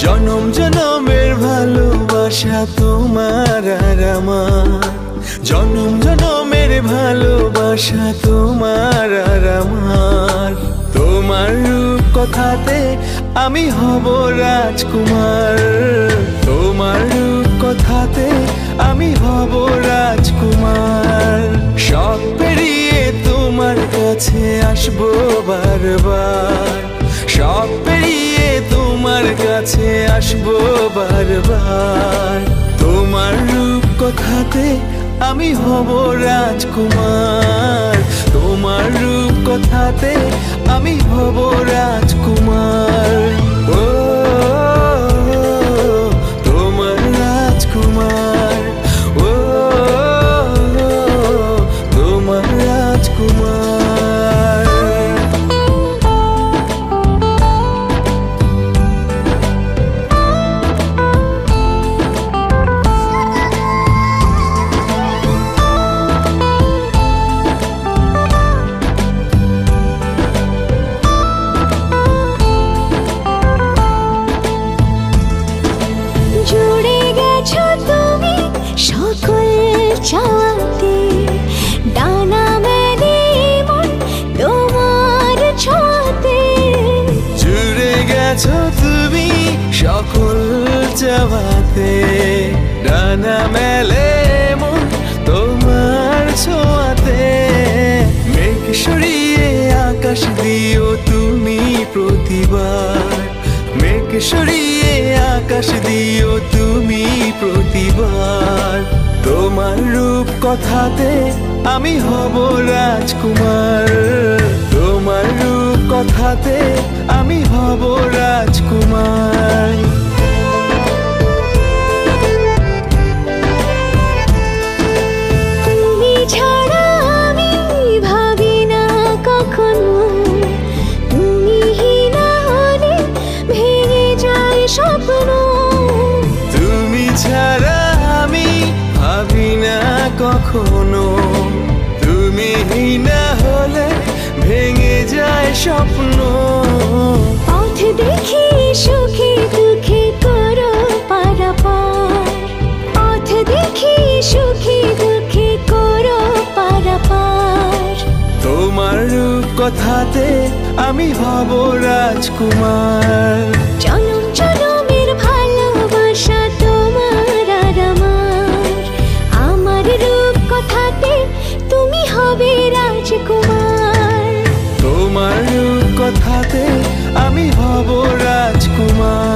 জনম জনমের ভালোবাসা তোমার আর আমার, জনম জনমের ভালোবাসা তোমার আর আমার। তোমার রূপ কথাতে আমি হব রাজকুমার, তোমার রূপ কথাতে আমি হব রাজকুমার। সব পেরিয়ে তোমার কাছে আসবো বারবার, সব পেরিয়ে তোমার কাছে আসবো বারবার। তোমার রূপ কথাতে আমি হব রাজকুমার, তোমার রূপ কথাতে আমি হব রাজকুমার। ও তোমার রাজকুমার, ও তোমার রাজকুমার। চাওয়াতে ডানা মেলে মন তোমার ছোঁয়াতে, জুড়ে গেছো তুমি সকল চাওয়াতে, ডানা মেলে মন তোমার ছোঁয়াতে। মেঘ সরিয়ে আকাশ দিও তুমি প্রতিবার, মেঘ সরিয়ে আকাশ দিও তুমি প্রতিবার। তোমার রূপ কথাতে আমি হব রাজকুমার, তোমার রূপ কথাতে আমি হব রাজকুমার। তুমি ছাড়া আমি ভাবি না কখনো, তুমি না হলে ভেঙে যায় স্বপ্ন। তুমি ছাড়া আমি ভাবি না কখনো, তুমি না হলে ভেঙে যায় স্বপ্ন। পথ দেখি সুখে দুঃখে করো পারাপার, পথ দেখি সুখে দুঃখে করো পারাপার। তোমার রূপ কথাতে আমি হব রাজকুমার, জনম জনমের ভালোবাসা তোমার আর আমার। আমার রূপ কথাতে তুমি হবে রাজকুমার, তোমার রূপ কথাতে আমি হব রাজকুমার।